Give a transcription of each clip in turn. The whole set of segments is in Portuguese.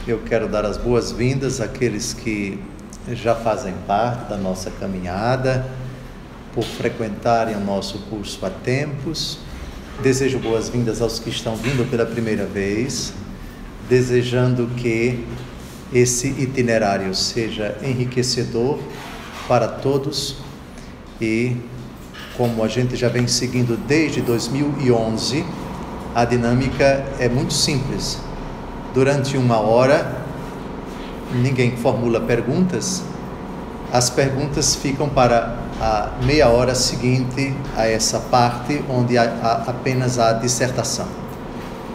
Eu quero dar as boas-vindas àqueles que já fazem parte da nossa caminhada, por frequentarem o nosso curso há tempos. Desejo boas-vindas aos que estão vindo pela primeira vez, desejando que esse itinerário seja enriquecedor para todos e, como a gente já vem seguindo desde 2011, a dinâmica é muito simples. Durante 1 hora, ninguém formula perguntas, as perguntas ficam para a meia hora seguinte a essa parte, onde há apenas a dissertação.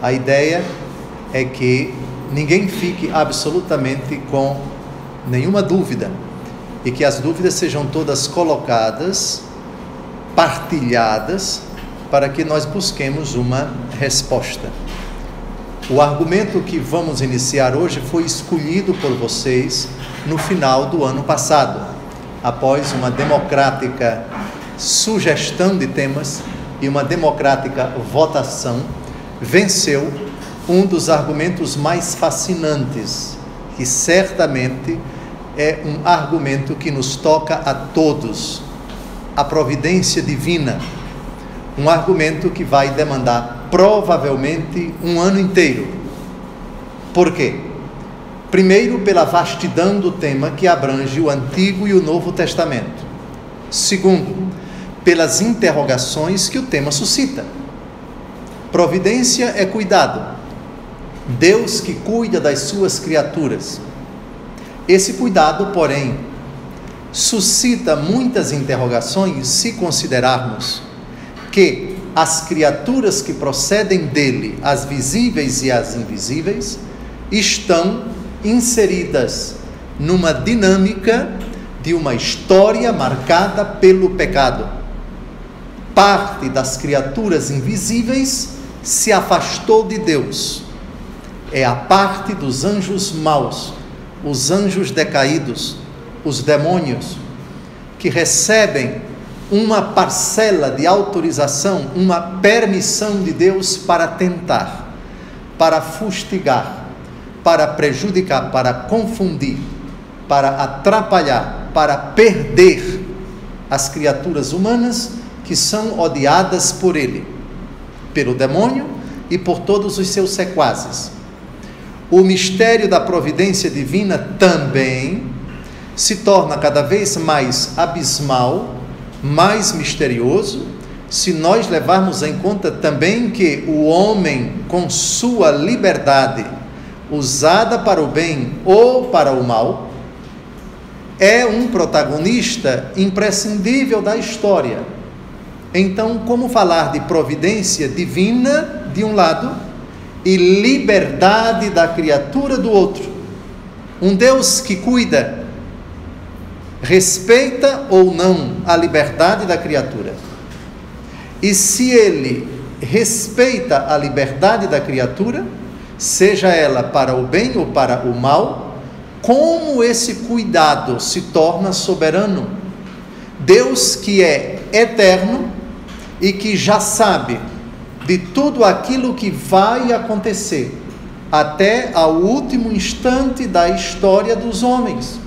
A ideia é que ninguém fique absolutamente com nenhuma dúvida e que as dúvidas sejam todas colocadas, partilhadas, para que nós busquemos uma resposta. O argumento que vamos iniciar hoje foi escolhido por vocês no final do ano passado, após uma democrática sugestão de temas e uma democrática votação. Venceu um dos argumentos mais fascinantes, que certamente é um argumento que nos toca a todos: a providência divina. Um argumento que vai demandar provavelmente um ano inteiro. Por quê? Primeiro, pela vastidão do tema que abrange o Antigo e o Novo Testamento. Segundo, pelas interrogações que o tema suscita. Providência é cuidado. Deus que cuida das suas criaturas. Esse cuidado, porém, suscita muitas interrogações se considerarmos que as criaturas que procedem dele, as visíveis e as invisíveis, estão inseridas numa dinâmica de uma história marcada pelo pecado. Parte das criaturas invisíveis se afastou de Deus. É a parte dos anjos maus, os anjos decaídos, os demônios, que recebem uma parcela de autorização, uma permissão de Deus para tentar, para fustigar, para prejudicar, para confundir, para atrapalhar, para perder as criaturas humanas que são odiadas por ele, pelo demônio e por todos os seus sequazes. O mistério da providência divina também se torna cada vez mais abismal, mais misterioso, se nós levarmos em conta também que o homem, com sua liberdade, usada para o bem ou para o mal, é um protagonista imprescindível da história. Então, como falar de providência divina de um lado e liberdade da criatura do outro? Um Deus que cuida, respeita ou não a liberdade da criatura. E se ele respeita a liberdade da criatura, seja ela para o bem ou para o mal, como esse cuidado se torna soberano? Deus que é eterno e que já sabe de tudo aquilo que vai acontecer até ao último instante da história dos homens.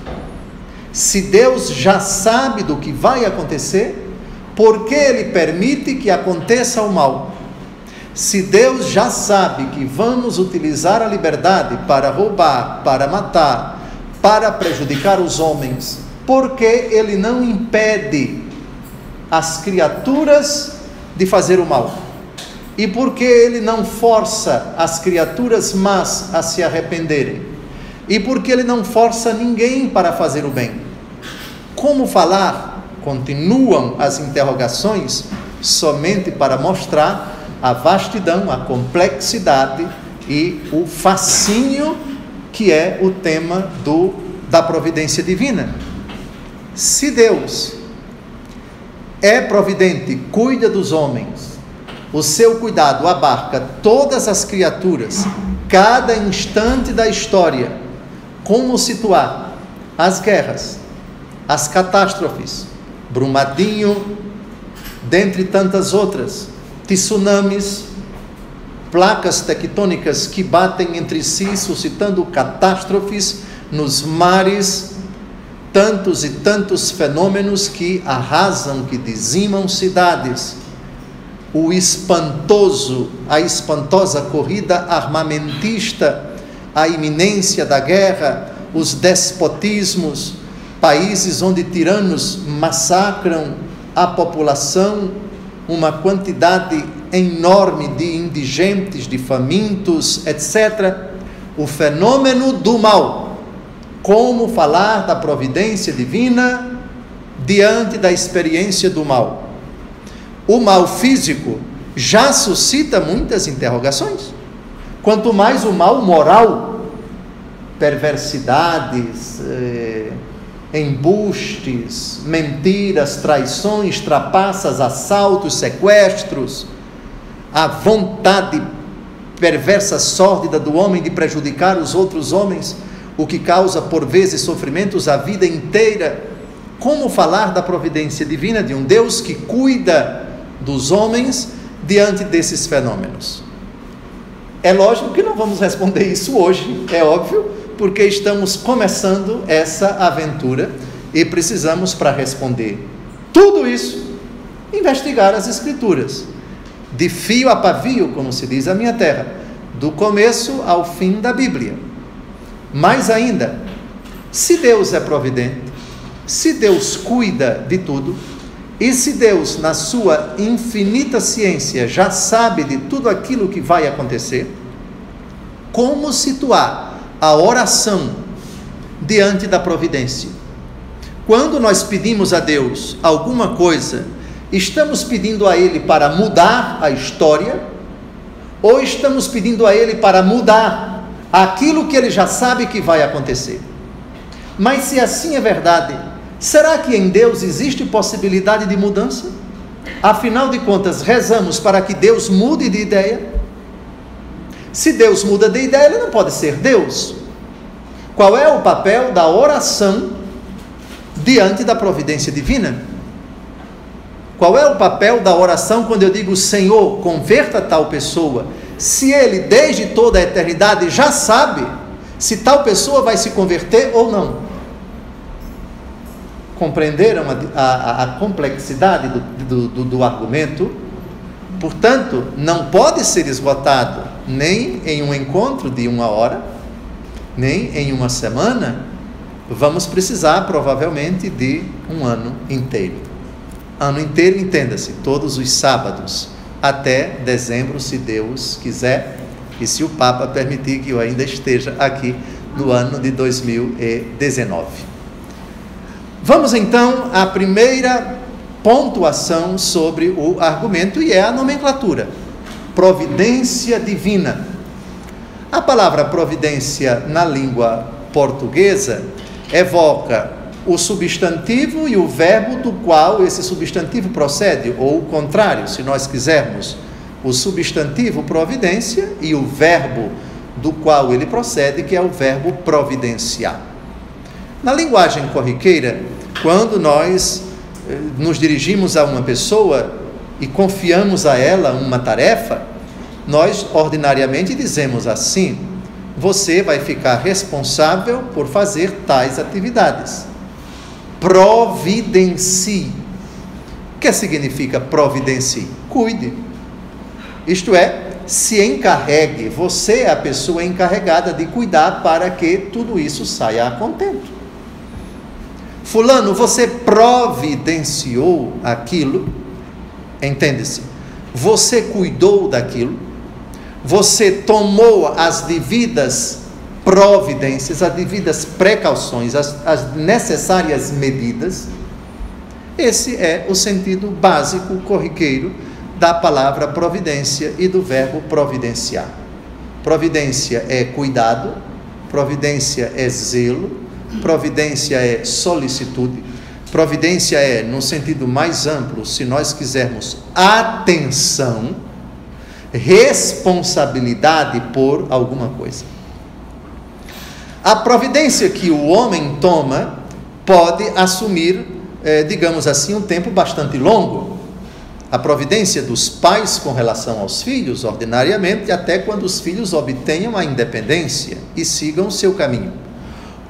Se Deus já sabe do que vai acontecer, por que Ele permite que aconteça o mal? Se Deus já sabe que vamos utilizar a liberdade para roubar, para matar, para prejudicar os homens, por que Ele não impede as criaturas de fazer o mal? E por que Ele não força as criaturas más a se arrependerem? E por que Ele não força ninguém para fazer o bem? Como falar? Continuam as interrogações, somente para mostrar a vastidão, a complexidade e o fascínio que é o tema da providência divina. Se Deus é providente, cuida dos homens, o seu cuidado abarca todas as criaturas, cada instante da história, como situar as guerras, as catástrofes, Brumadinho, dentre tantas outras, tsunamis, placas tectônicas que batem entre si, suscitando catástrofes nos mares, tantos e tantos fenômenos que arrasam, que dizimam cidades. A espantosa corrida armamentista, a iminência da guerra, os despotismos, países onde tiranos massacram a população, uma quantidade enorme de indigentes, de famintos, etc. O fenômeno do mal. Como falar da providência divina diante da experiência do mal? O mal físico já suscita muitas interrogações. Quanto mais o mal moral, perversidades, embustes, mentiras, traições, trapaças, assaltos, sequestros, a vontade perversa, sórdida do homem de prejudicar os outros homens, o que causa por vezes sofrimentos a vida inteira. Como falar da providência divina de um Deus que cuida dos homens diante desses fenômenos? É lógico que não vamos responder isso hoje, é óbvio, porque estamos começando essa aventura e precisamos, para responder tudo isso, investigar as Escrituras, de fio a pavio, como se diz a minha terra, do começo ao fim da Bíblia. Mais ainda, se Deus é providente, se Deus cuida de tudo, e se Deus, na sua infinita ciência, já sabe de tudo aquilo que vai acontecer, como situar a oração diante da providência? Quando nós pedimos a Deus alguma coisa, estamos pedindo a Ele para mudar a história, ou estamos pedindo a Ele para mudar aquilo que Ele já sabe que vai acontecer? Mas se assim é verdade, será que em Deus existe possibilidade de mudança? Afinal de contas, rezamos para que Deus mude de ideia. Se Deus muda de ideia, Ele não pode ser Deus. Qual é o papel da oração diante da providência divina? Qual é o papel da oração quando eu digo: Senhor, converta tal pessoa, se Ele desde toda a eternidade já sabe se tal pessoa vai se converter ou não? Compreenderam a complexidade do argumento? Portanto, não pode ser esgotado nem em um encontro de 1 hora, nem em 1 semana. Vamos precisar provavelmente de 1 ano inteiro. Ano inteiro, entenda-se, todos os sábados, até dezembro, se Deus quiser, e se o Papa permitir que eu ainda esteja aqui no ano de 2019. Vamos então à primeira pontuação sobre o argumento, e é a nomenclatura: providência divina. A palavra providência na língua portuguesa evoca o substantivo e o verbo do qual esse substantivo procede, ou o contrário, se nós quisermos, o substantivo providência e o verbo do qual ele procede, que é o verbo providenciar. Na linguagem corriqueira, quando nós nos dirigimos a uma pessoa e confiamos a ela uma tarefa, nós ordinariamente dizemos assim: você vai ficar responsável por fazer tais atividades. Providencie. O que significa providencie? Cuide. Isto é, se encarregue. Você é a pessoa encarregada de cuidar para que tudo isso saia a contento. Fulano, você providenciou aquilo, entende-se? Você cuidou daquilo, você tomou as devidas providências, as devidas precauções, as necessárias medidas. Esse é o sentido básico, corriqueiro, da palavra providência e do verbo providenciar. Providência é cuidado, providência é zelo, providência é solicitude, providência é, no sentido mais amplo, se nós quisermos, atenção, responsabilidade por alguma coisa. A providência que o homem toma pode assumir, digamos assim, um tempo bastante longo. A providência dos pais com relação aos filhos, ordinariamente, até quando os filhos obtenham a independência e sigam o seu caminho.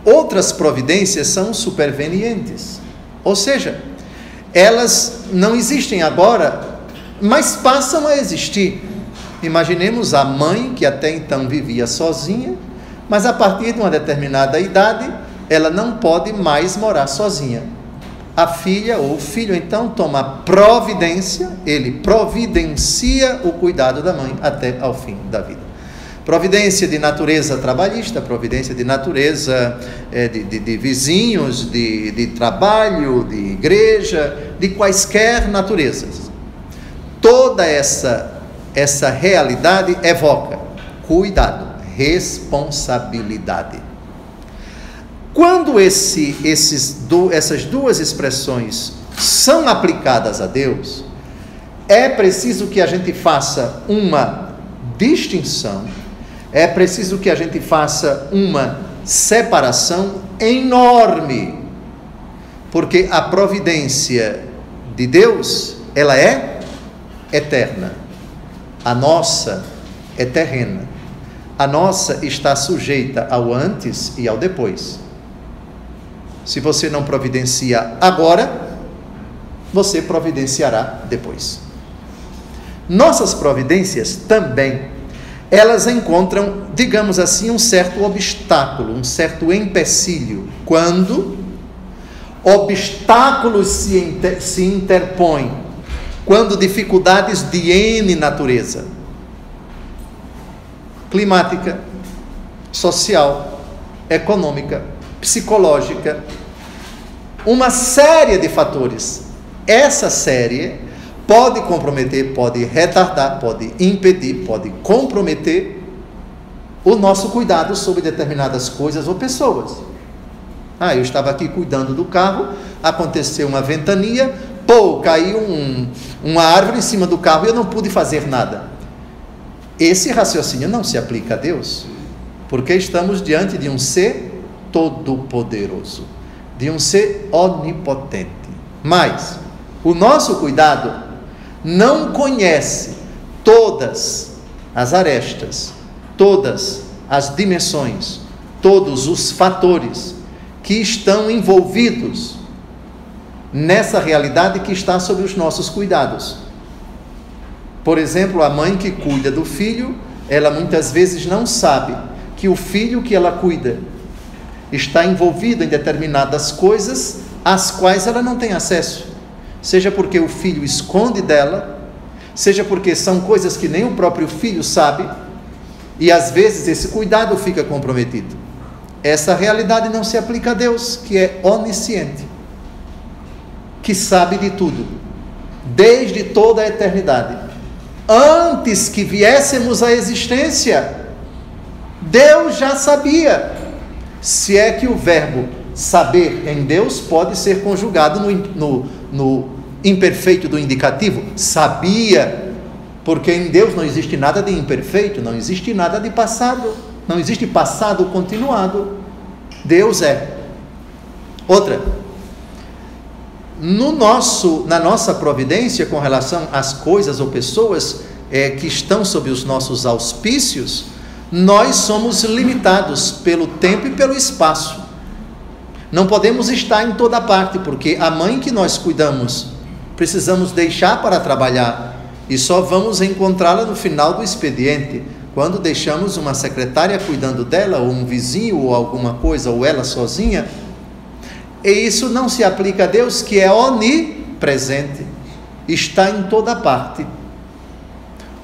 Outras providências são supervenientes, ou seja, elas não existem agora, mas passam a existir. Imaginemos a mãe que até então vivia sozinha, mas a partir de uma determinada idade, ela não pode mais morar sozinha. A filha ou o filho então toma providência, ele providencia o cuidado da mãe até ao fim da vida. Providência de natureza trabalhista, providência de natureza de vizinhos, de trabalho, de igreja, de quaisquer naturezas. Toda essa realidade evoca cuidado, responsabilidade. Quando essas duas expressões são aplicadas a Deus, é preciso que a gente faça uma distinção, é preciso que a gente faça uma separação enorme, porque a providência de Deus, ela é eterna, a nossa é terrena, a nossa está sujeita ao antes e ao depois. Se você não providencia agora, você providenciará depois. Nossas providências também, elas encontram, digamos assim, um certo obstáculo, um certo empecilho, quando obstáculos se interpõem, quando dificuldades de N natureza, climática, social, econômica, psicológica, uma série de fatores. Essa série pode comprometer, pode retardar, pode impedir, pode comprometer o nosso cuidado sobre determinadas coisas ou pessoas. Eu estava aqui cuidando do carro, aconteceu uma ventania, caiu uma árvore em cima do carro e eu não pude fazer nada. Esse raciocínio não se aplica a Deus, porque estamos diante de um ser todo-poderoso, de um ser onipotente. Mas o nosso cuidado não conhece todas as arestas, todas as dimensões, todos os fatores que estão envolvidos nessa realidade que está sob os nossos cuidados. Por exemplo, a mãe que cuida do filho, ela muitas vezes não sabe que o filho que ela cuida está envolvido em determinadas coisas às quais ela não tem acesso, seja porque o filho esconde dela, seja porque são coisas que nem o próprio filho sabe, e às vezes esse cuidado fica comprometido. Essa realidade não se aplica a Deus, que é onisciente, que sabe de tudo, desde toda a eternidade. Antes que viéssemos à existência, Deus já sabia. Se é que o verbo saber em Deus pode ser conjugado no imperfeito do indicativo, sabia, porque em Deus não existe nada de imperfeito, não existe nada de passado, não existe passado continuado. Deus é. Outra, na nossa providência com relação às coisas ou pessoas que estão sob os nossos auspícios, nós somos limitados pelo tempo e pelo espaço. Não podemos estar em toda parte, porque a mãe que nós cuidamos, precisamos deixar para trabalhar, e só vamos encontrá-la no final do expediente, quando deixamos uma secretária cuidando dela, ou um vizinho, ou alguma coisa, ou ela sozinha. E isso não se aplica a Deus, que é onipresente, está em toda parte,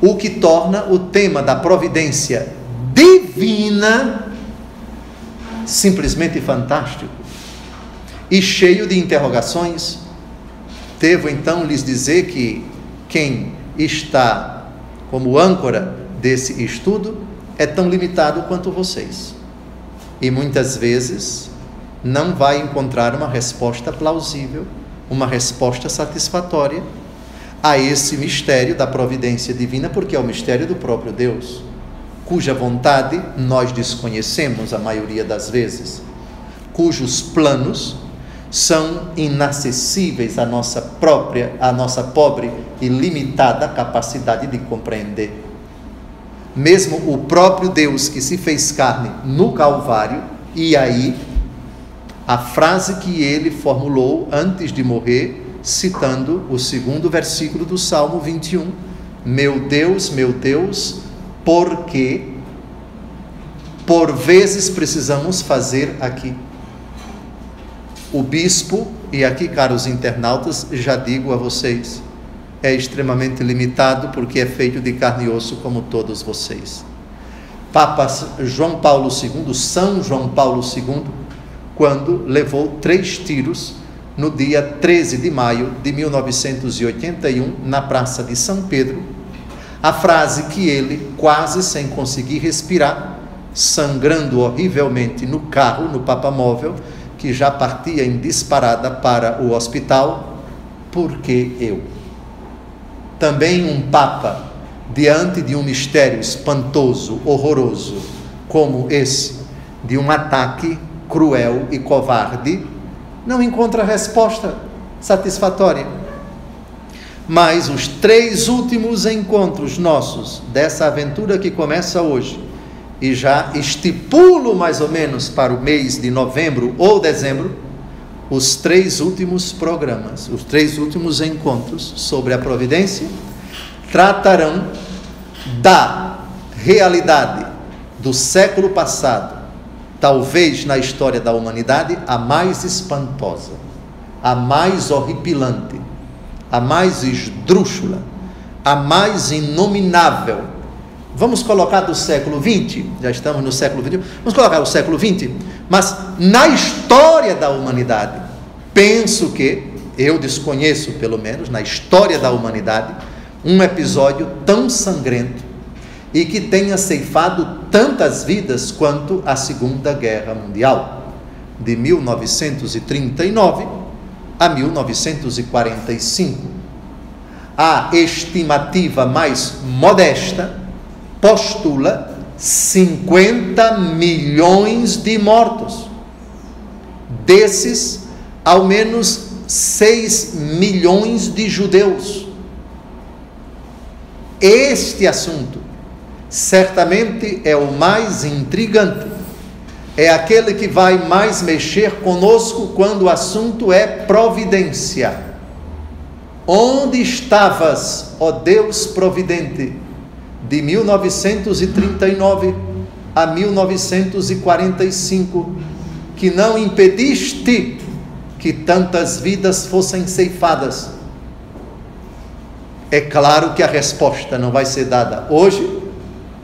o que torna o tema da providência divina simplesmente fantástico e cheio de interrogações. Devo então lhes dizer que quem está como âncora desse estudo é tão limitado quanto vocês, e muitas vezes não vai encontrar uma resposta plausível, uma resposta satisfatória a esse mistério da providência divina, porque é o mistério do próprio Deus, cuja vontade nós desconhecemos a maioria das vezes, cujos planos são inacessíveis à nossa própria, a nossa pobre e limitada capacidade de compreender. Mesmo o próprio Deus que se fez carne no Calvário, e aí a frase que ele formulou antes de morrer, citando o 2º versículo do Salmo 21, meu Deus, por que por vezes precisamos fazer aqui? O bispo, e aqui, caros internautas, já digo a vocês, é extremamente limitado porque é feito de carne e osso como todos vocês. Papa João Paulo II, São João Paulo II, quando levou 3 tiros no dia 13 de maio de 1981, na Praça de São Pedro, a frase que ele, quase sem conseguir respirar, sangrando horrivelmente no carro, no papamóvel, que já partia em disparada para o hospital, porque eu? Também um Papa, diante de um mistério espantoso, horroroso, como esse, de um ataque cruel e covarde, não encontra resposta satisfatória. Mas os 3 últimos encontros nossos, dessa aventura que começa hoje, e já estipulo mais ou menos para o mês de novembro ou dezembro, os 3 últimos programas, os 3 últimos encontros sobre a providência, tratarão da realidade do século passado, talvez na história da humanidade, a mais espantosa, a mais horripilante, a mais esdrúxula, a mais inominável. Vamos colocar do século XX, já estamos no século XXI, vamos colocar o século XX, mas na história da humanidade, penso que, eu desconheço pelo menos, na história da humanidade, um episódio tão sangrento e que tenha ceifado tantas vidas quanto a Segunda Guerra Mundial, de 1939 a 1945. A estimativa mais modesta postula 50 milhões de mortos. Desses, ao menos 6 milhões de judeus. Este assunto certamente é o mais intrigante, é aquele que vai mais mexer conosco quando o assunto é providência. Onde estavas, ó Deus providente, de 1939 a 1945, que não impediste que tantas vidas fossem ceifadas? É claro que a resposta não vai ser dada hoje,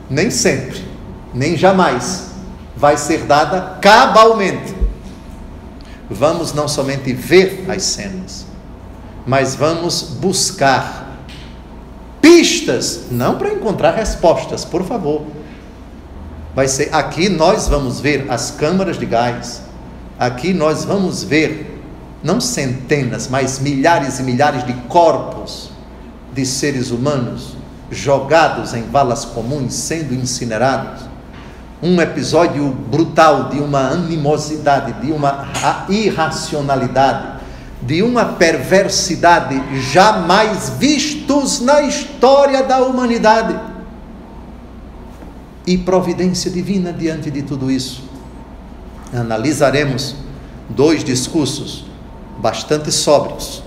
nem sempre, nem jamais, vai ser dada cabalmente. Vamos não somente ver as cenas, mas vamos buscar pistas, não para encontrar respostas, por favor. Vai ser, aqui nós vamos ver as câmaras de gás, aqui nós vamos ver, não centenas, mas milhares e milhares de corpos de seres humanos, jogados em valas comuns, sendo incinerados. Um episódio brutal de uma animosidade, de uma irracionalidade, de uma perversidade jamais vistos na história da humanidade. E providência divina diante de tudo isso. Analisaremos 2 discursos bastante sóbrios,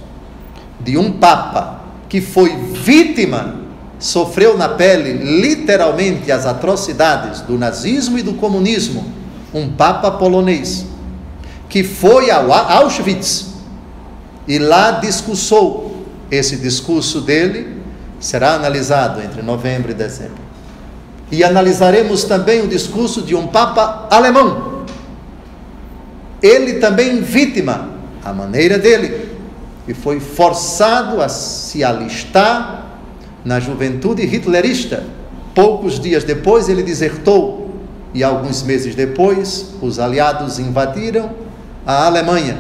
de um Papa que foi vítima, sofreu na pele literalmente as atrocidades do nazismo e do comunismo, um Papa polonês, que foi a Auschwitz e lá discursou. Esse discurso dele será analisado entre novembro e dezembro. E analisaremos também o discurso de um Papa alemão, ele também vítima, à maneira dele, que foi forçado a se alistar na juventude hitlerista. Poucos dias depois ele desertou e alguns meses depois os aliados invadiram a Alemanha.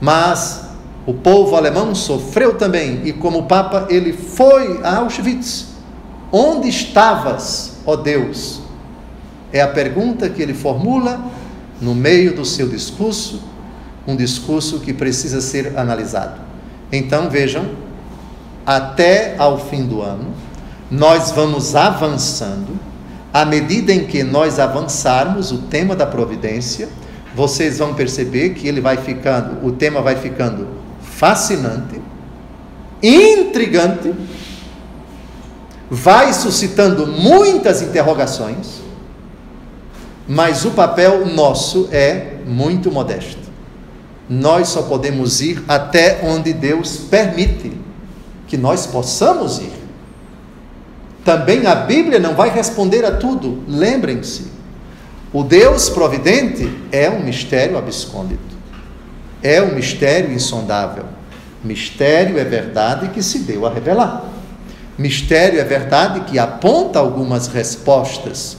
Mas o povo alemão sofreu também e como Papa ele foi a Auschwitz. Onde estavas, ó Deus? É a pergunta que ele formula no meio do seu discurso, um discurso que precisa ser analisado. Então vejam, até ao fim do ano, nós vamos avançando. À medida em que nós avançarmos o tema da providência, vocês vão perceber que o tema vai ficando fascinante, intrigante, vai suscitando muitas interrogações, mas o papel nosso é muito modesto. Nós só podemos ir até onde Deus permite que nós possamos ir. Também a Bíblia não vai responder a tudo. Lembrem-se, o Deus providente é um mistério abscôndito, é um mistério insondável. Mistério é verdade que se deu a revelar. Mistério é verdade que aponta algumas respostas,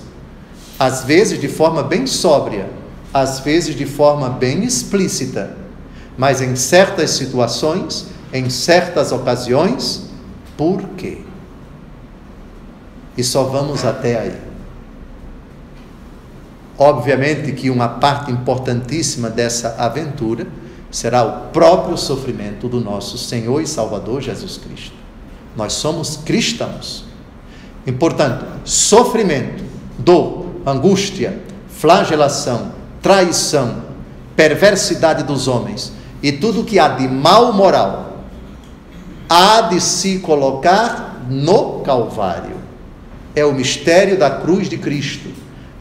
às vezes de forma bem sóbria, às vezes de forma bem explícita, mas em certas situações, em certas ocasiões, por quê? E só vamos até aí. Obviamente que uma parte importantíssima dessa aventura será o próprio sofrimento do nosso Senhor e Salvador Jesus Cristo. Nós somos cristãos. E, portanto, sofrimento, dor, angústia, flagelação, traição, perversidade dos homens e tudo que há de mal moral há de se colocar no Calvário. É o mistério da cruz de Cristo,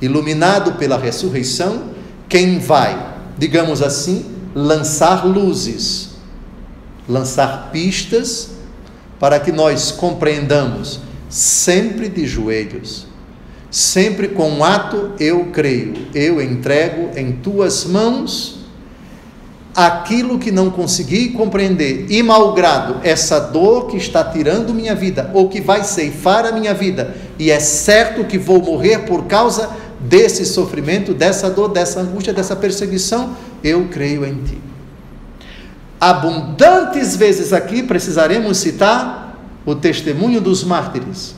iluminado pela ressurreição, quem vai, digamos assim, lançar luzes, lançar pistas, para que nós compreendamos, sempre de joelhos, sempre com um ato, eu creio, eu entrego em tuas mãos aquilo que não consegui compreender, e malgrado essa dor que está tirando minha vida, ou que vai ceifar a minha vida, e é certo que vou morrer por causa desse sofrimento, dessa dor, dessa angústia, dessa perseguição, eu creio em ti. Abundantes vezes aqui precisaremos citar o testemunho dos mártires,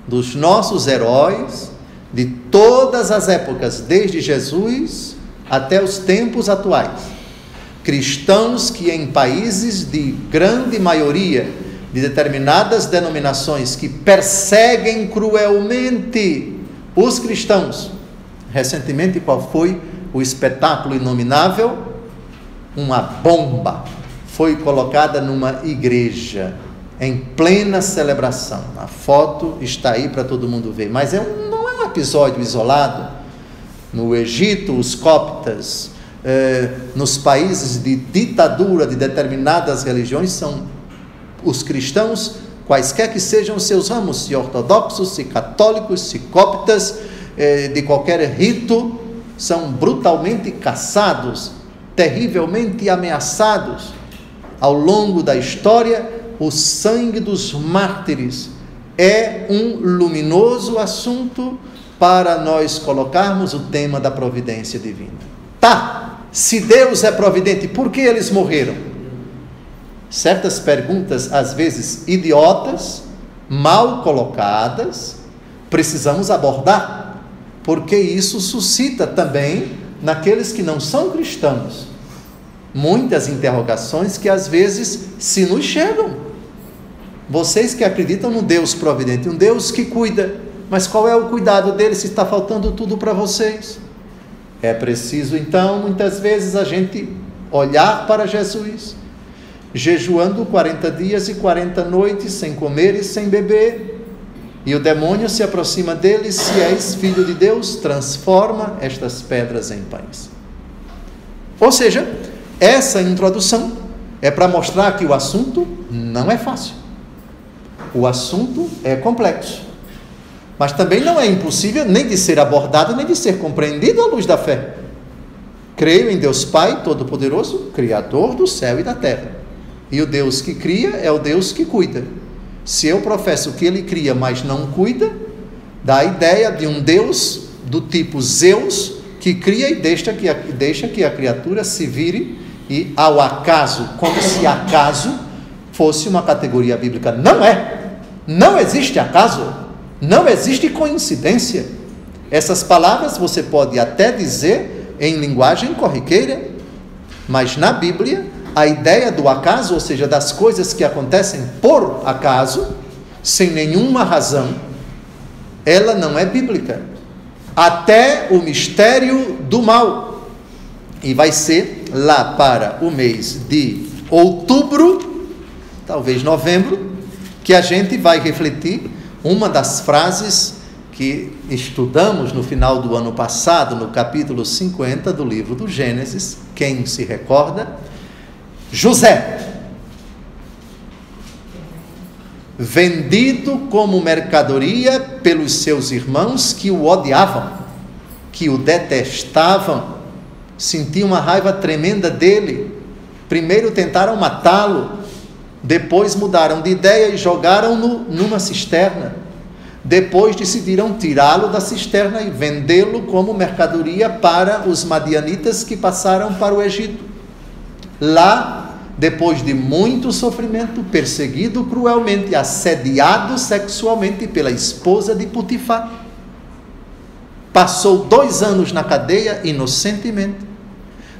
dos nossos heróis, de todas as épocas, desde Jesus até os tempos atuais. Cristãos que em países de grande maioria, de determinadas denominações, que perseguem cruelmente os cristãos. Recentemente, qual foi o espetáculo inominável? Uma bomba foi colocada numa igreja, em plena celebração. A foto está aí para todo mundo ver, mas não é um episódio isolado. No Egito, os coptas, nos países de ditadura de determinadas religiões, são os cristãos, quaisquer que sejam os seus ramos, se ortodoxos, se católicos, se coptas, de qualquer rito, são brutalmente caçados, terrivelmente ameaçados. Ao longo da história, o sangue dos mártires é um luminoso assunto para nós colocarmos o tema da providência divina. Tá, se Deus é providente, por que eles morreram? Certas perguntas, às vezes idiotas, mal colocadas, precisamos abordar, porque isso suscita também, naqueles que não são cristãos, muitas interrogações que às vezes se nos chegam. Vocês que acreditam no Deus providente, um Deus que cuida, mas qual é o cuidado dele se está faltando tudo para vocês? É preciso então, muitas vezes, a gente olhar para Jesus, jejuando 40 dias e 40 noites, sem comer e sem beber, e o demônio se aproxima dele: se és filho de Deus, transforma estas pedras em pães. Ou seja, essa introdução é para mostrar que o assunto não é fácil, o assunto é complexo, mas também não é impossível nem de ser abordado, nem de ser compreendido à luz da fé. Creio em Deus Pai Todo-Poderoso, Criador do céu e da terra, e o Deus que cria é o Deus que cuida. Se eu professo que ele cria, mas não cuida, dá a ideia de um Deus do tipo Zeus, que cria e deixa que a criatura se vire, e ao acaso, como se acaso fosse uma categoria bíblica. Não é, não existe acaso, não existe coincidência. Essas palavras você pode até dizer em linguagem corriqueira, mas na Bíblia a ideia do acaso, ou seja, das coisas que acontecem por acaso, sem nenhuma razão, ela não é bíblica. Até o mistério do mal. E vai ser lá para o mês de outubro, talvez novembro, que a gente vai refletir uma das frases que estudamos no final do ano passado, no capítulo 50 do livro do Gênesis. Quem se recorda? José, vendido como mercadoria pelos seus irmãos que o odiavam, que o detestavam, sentiam uma raiva tremenda dele. Primeiro tentaram matá-lo, depois mudaram de ideia e jogaram-no numa cisterna. Depois decidiram tirá-lo da cisterna e vendê-lo como mercadoria para os madianitas que passaram para o Egito. Lá, depois de muito sofrimento, perseguido cruelmente, assediado sexualmente pela esposa de Potifar, passou 2 anos na cadeia inocentemente.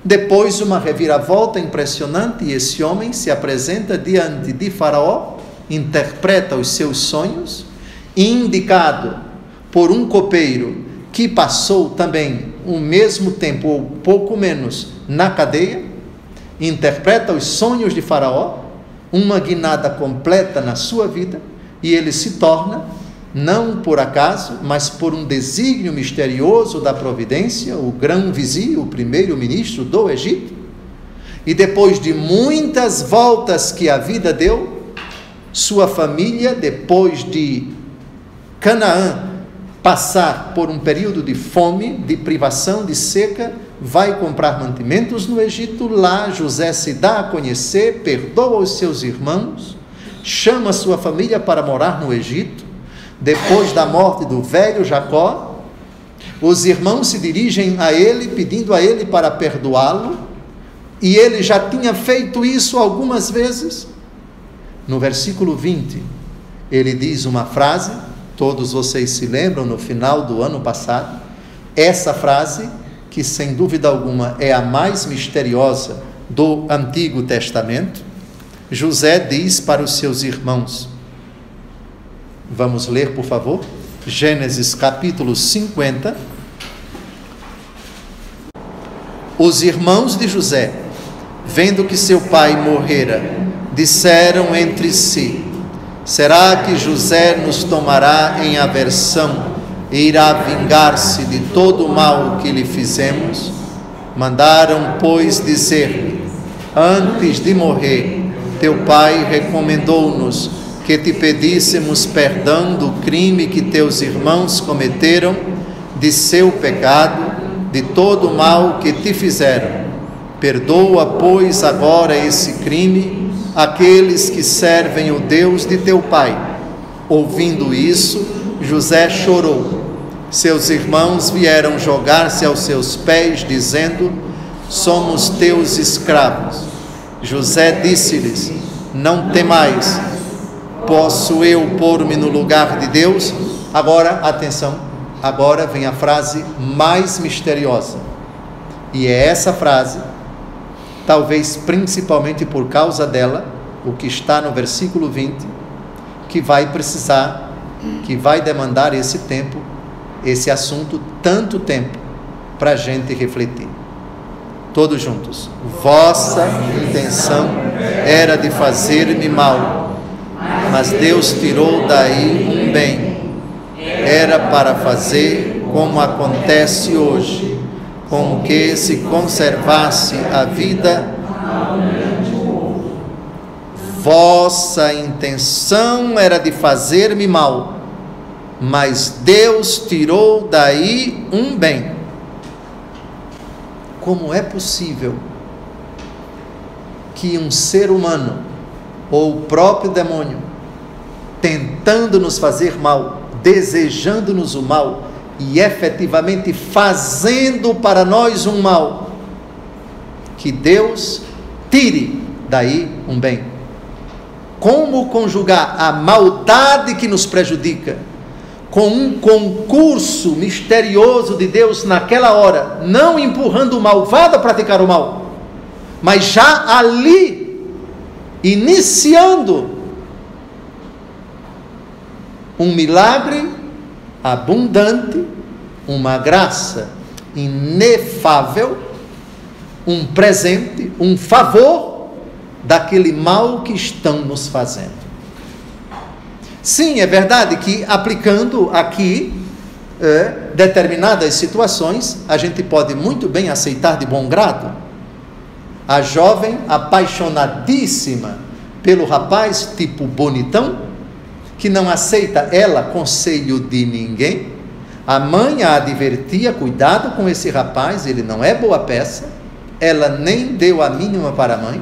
Depois, uma reviravolta impressionante, e esse homem se apresenta diante de Faraó, interpreta os seus sonhos, indicado por um copeiro que passou também o mesmo tempo, ou pouco menos, na cadeia, interpreta os sonhos de Faraó, uma guinada completa na sua vida, e ele se torna, não por acaso, mas por um desígnio misterioso da providência, o grão-vizir, o primeiro-ministro do Egito. E depois de muitas voltas que a vida deu, sua família, depois de Canaã passar por um período de fome, de privação, de seca, vai comprar mantimentos no Egito. Lá José se dá a conhecer, perdoa os seus irmãos, chama sua família para morar no Egito. Depois da morte do velho Jacó, os irmãos se dirigem a ele, pedindo a ele para perdoá-lo, e ele já tinha feito isso algumas vezes. No versículo 20, ele diz uma frase, todos vocês se lembram, no final do ano passado, essa frase, que sem dúvida alguma é a mais misteriosa do Antigo Testamento. José diz para os seus irmãos, vamos ler, por favor, Gênesis capítulo 50. Os irmãos de José, vendo que seu pai morrera, disseram entre si, será que José nos tomará em aversão e irá vingar-se de todo o mal que lhe fizemos? Mandaram, pois, dizer-lhe, antes de morrer, teu pai recomendou-nos que te pedíssemos perdão do crime que teus irmãos cometeram, de seu pecado, de todo o mal que te fizeram. Perdoa, pois, agora esse crime, aqueles que servem o Deus de teu pai. Ouvindo isso, José chorou. Seus irmãos vieram jogar-se aos seus pés, dizendo, somos teus escravos. José disse-lhes, não temais, posso eu pôr-me no lugar de Deus? Agora, atenção, agora vem a frase mais misteriosa. E é essa frase, talvez principalmente por causa dela, o que está no versículo 20, que vai precisar, que vai demandar esse tempo, esse assunto, tanto tempo, para a gente refletir. Todos juntos. Vossa intenção era de fazer-me mal, mas Deus tirou daí um bem. Era para fazer como acontece hoje, com que se conservasse a vida. Vossa intenção era de fazer-me mal, mas Deus tirou daí um bem. Como é possível que um ser humano, ou o próprio demônio, tentando nos fazer mal, desejando-nos o mal, e efetivamente fazendo para nós um mal, que Deus tire daí um bem? Como conjugar a maldade que nos prejudica com um concurso misterioso de Deus naquela hora, não empurrando o malvado a praticar o mal, mas já ali, iniciando um milagre abundante, uma graça inefável, um presente, um favor daquele mal que estão nos fazendo. Sim, é verdade que aplicando aqui determinadas situações, a gente pode muito bem aceitar de bom grado. A jovem apaixonadíssima pelo rapaz tipo bonitão, que não aceita ela conselho de ninguém. A mãe a advertia: cuidado com esse rapaz, ele não é boa peça. Ela nem deu a mínima para a mãe.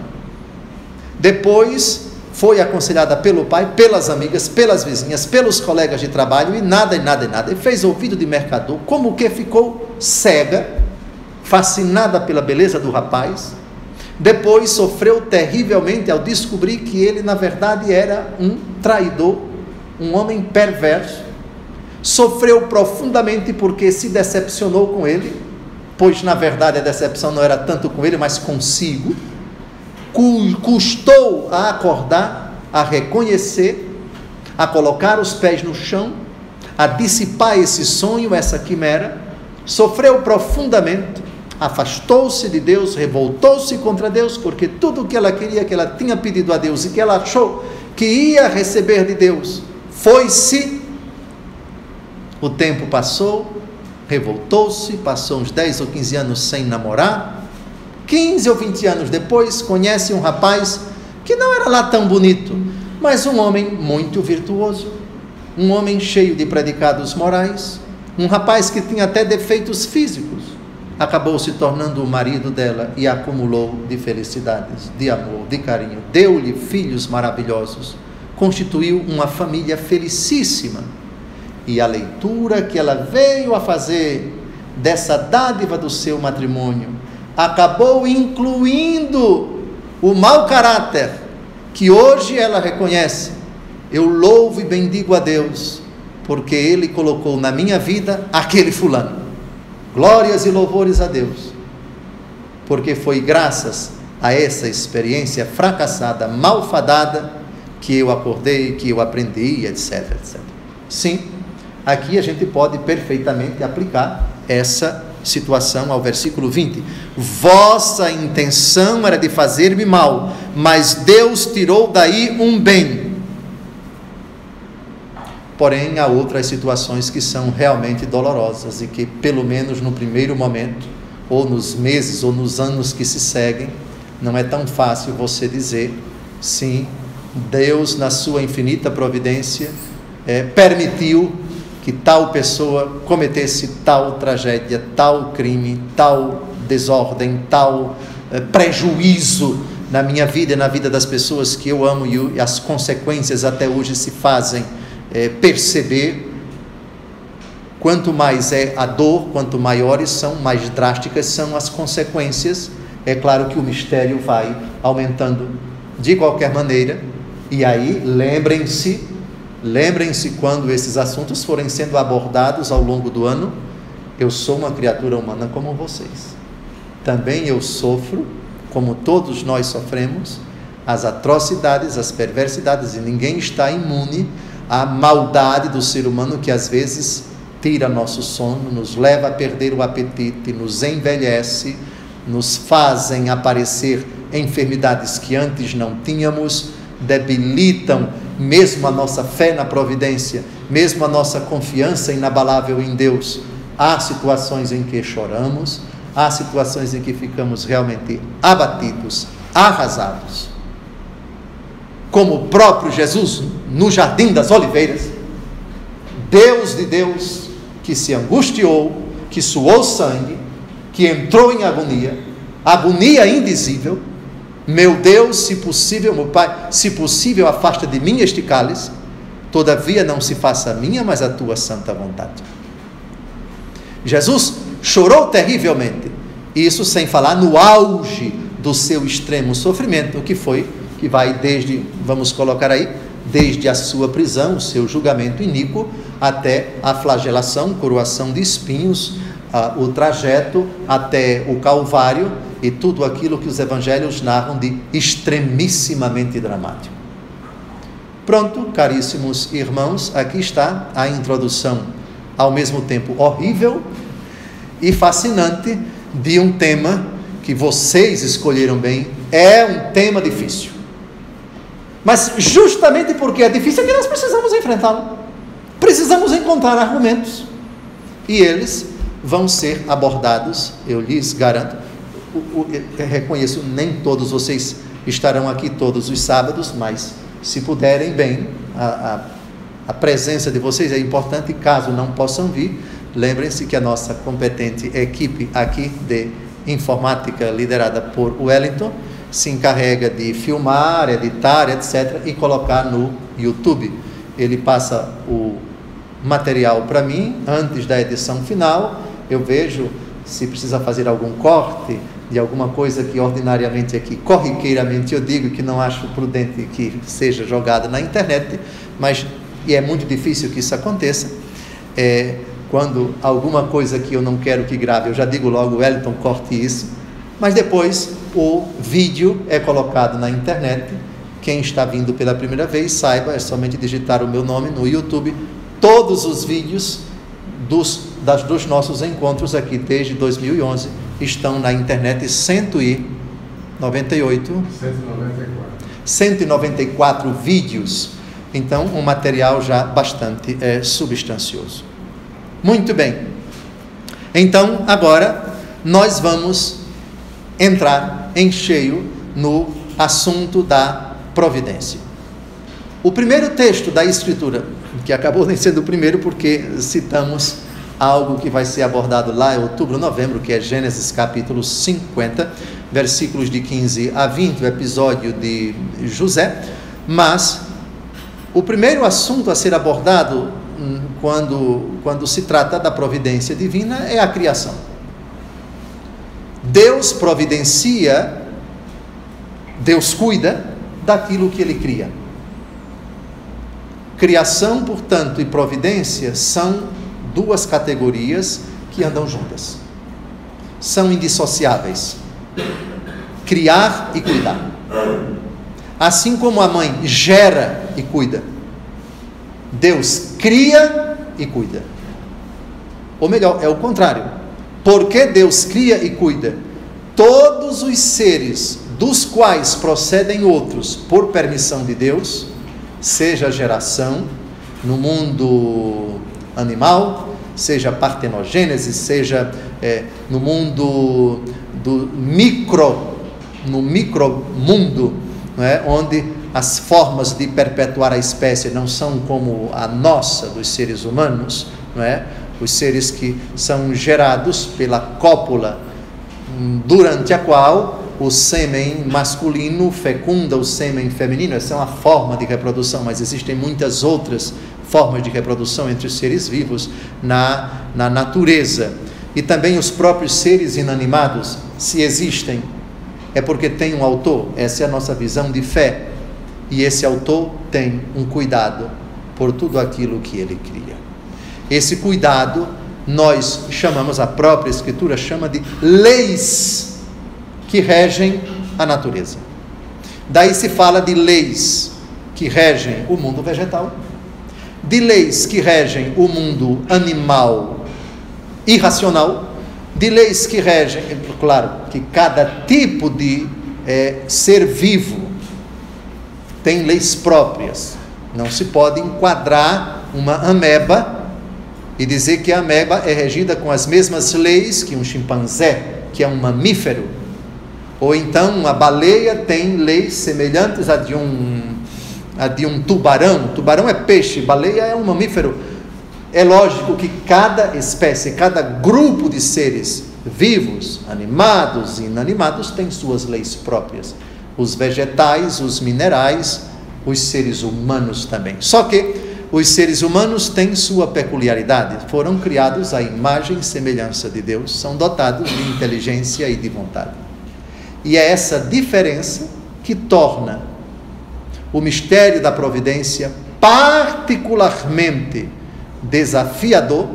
Depois foi aconselhada pelo pai, pelas amigas, pelas vizinhas, pelos colegas de trabalho, e nada. E fez ouvido de mercador, como que ficou cega, fascinada pela beleza do rapaz. Depois sofreu terrivelmente ao descobrir que ele, na verdade, era um traidor, um homem perverso. Sofreu profundamente porque se decepcionou com ele, pois, na verdade, a decepção não era tanto com ele, mas consigo. Custou a acordar, a reconhecer, a colocar os pés no chão, a dissipar esse sonho, essa quimera. Sofreu profundamente, afastou-se de Deus, revoltou-se contra Deus, porque tudo o que ela queria, que ela tinha pedido a Deus e que ela achou que ia receber de Deus, foi-se. O tempo passou, revoltou-se, passou uns 10 ou 15 anos sem namorar. 15 ou 20 anos depois, conhece um rapaz que não era lá tão bonito, mas um homem muito virtuoso, um homem cheio de predicados morais, um rapaz que tinha até defeitos físicos. Acabou se tornando o marido dela e acumulou de felicidades, de amor, de carinho, deu-lhe filhos maravilhosos, constituiu uma família felicíssima. E a leitura que ela veio a fazer dessa dádiva do seu matrimônio acabou incluindo o mau caráter que hoje ela reconhece. Eu louvo e bendigo a Deus, porque Ele colocou na minha vida aquele fulano. Glórias e louvores a Deus, porque foi graças a essa experiência fracassada, malfadada, que eu acordei, que eu aprendi, etc, etc. Sim, aqui a gente pode perfeitamente aplicar essa situação ao versículo 20. Vossa intenção era de fazer-me mal, mas Deus tirou daí um bem. Porém, há outras situações que são realmente dolorosas e que, pelo menos no primeiro momento, ou nos meses, ou nos anos que se seguem, não é tão fácil você dizer: sim, Deus, na sua infinita providência, permitiu que tal pessoa cometesse tal tragédia, tal crime, tal desordem, tal prejuízo na minha vida e na vida das pessoas que eu amo, e as consequências até hoje se fazem perceber. Quanto mais é a dor, quanto maiores são, mais drásticas são as consequências. É claro que o mistério vai aumentando de qualquer maneira. E aí, lembrem-se quando esses assuntos forem sendo abordados ao longo do ano: eu sou uma criatura humana como vocês, também eu sofro, como todos nós sofremos, as atrocidades, as perversidades, e ninguém está imune à maldade do ser humano, que às vezes tira nosso sono, nos leva a perder o apetite, nos envelhece, nos fazem aparecer enfermidades que antes não tínhamos, debilitam mesmo a nossa fé na providência, mesmo a nossa confiança inabalável em Deus. Há situações em que choramos, há situações em que ficamos realmente abatidos, arrasados. Como o próprio Jesus no Jardim das Oliveiras, Deus de Deus, que se angustiou, que suou sangue, que entrou em agonia indizível. Meu Deus, se possível, meu Pai, se possível, afasta de mim este cálice, todavia não se faça a minha, mas a tua santa vontade. Jesus chorou terrivelmente, isso sem falar no auge do seu extremo sofrimento, que vai desde, vamos colocar aí, desde a sua prisão, o seu julgamento iníquo, até a flagelação, coroação de espinhos, o trajeto até o Calvário, e tudo aquilo que os evangelhos narram de extremissimamente dramático. Pronto, caríssimos irmãos, aqui está a introdução, ao mesmo tempo horrível e fascinante, de um tema que vocês escolheram bem. É um tema difícil, mas justamente porque é difícil é que nós precisamos enfrentá-lo, precisamos encontrar argumentos, e eles vão ser abordados, eu lhes garanto. Eu reconheço, nem todos vocês estarão aqui todos os sábados, mas se puderem, bem, a presença de vocês é importante. Caso não possam vir, lembrem-se que a nossa competente equipe aqui de informática, liderada por Wellington, se encarrega de filmar, editar, etc., e colocar no YouTube. Ele passa o material para mim antes da edição final. Eu vejo se precisa fazer algum corte de alguma coisa que ordinariamente aqui, corriqueiramente, eu digo que não acho prudente que seja jogada na internet, mas e é muito difícil que isso aconteça. Quando alguma coisa que eu não quero que grave, eu já digo logo, Wellington, corte isso. Mas depois o vídeo é colocado na internet. Quem está vindo pela primeira vez, saiba, é somente digitar o meu nome no YouTube. Todos os vídeos dos nossos encontros aqui desde 2011 estão na internet. 194 vídeos. Então, um material já bastante substancioso. Muito bem. Então, agora nós vamos entrar em cheio no assunto da providência. O primeiro texto da Escritura, que acabou nem sendo o primeiro porque citamos algo que vai ser abordado lá em outubro, novembro, que é Gênesis capítulo 50, versículos de 15 a 20, o episódio de José. Mas o primeiro assunto a ser abordado quando se trata da providência divina é a criação. Deus providencia, Deus cuida daquilo que Ele cria. Criação, portanto, e providência são duas categorias que andam juntas. São indissociáveis. Criar e cuidar. Assim como a mãe gera e cuida, Deus cria e cuida. Ou melhor, é o contrário. Porque Deus cria e cuida, todos os seres dos quais procedem outros por permissão de Deus, seja geração no mundo animal, seja partenogênese, seja no mundo no micromundo, não é? Onde as formas de perpetuar a espécie não são como a nossa, dos seres humanos, não é? Os seres que são gerados pela cópula, durante a qual o sêmen masculino fecunda o sêmen feminino. Essa é uma forma de reprodução, mas existem muitas outras formas de reprodução entre os seres vivos na natureza. E também os próprios seres inanimados, se existem, é porque tem um autor. Essa é a nossa visão de fé. E esse autor tem um cuidado por tudo aquilo que ele cria. Esse cuidado nós chamamos, a própria Escritura chama de leis que regem a natureza. Daí se fala de leis que regem o mundo vegetal, de leis que regem o mundo animal irracional, de leis que regem, claro, que cada tipo de ser vivo tem leis próprias. Não se pode enquadrar uma ameba e dizer que a ameba é regida com as mesmas leis que um chimpanzé, que é um mamífero. Ou então uma baleia tem leis semelhantes a de um tubarão. Tubarão é peixe, baleia é um mamífero. É lógico que cada espécie, cada grupo de seres vivos, animados e inanimados, tem suas leis próprias. Os vegetais, os minerais, os seres humanos também. Só que os seres humanos têm sua peculiaridade. Foram criados à imagem e semelhança de Deus, são dotados de inteligência e de vontade. E é essa diferença que torna o mistério da providência particularmente desafiador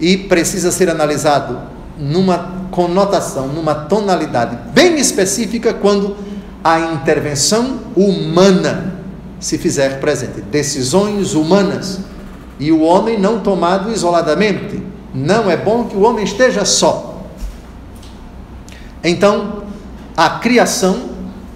e precisa ser analisado numa conotação, numa tonalidade bem específica, quando a intervenção humana se fizer presente. Decisões humanas. E o homem não tomado isoladamente. Não é bom que o homem esteja só. Então, a criação,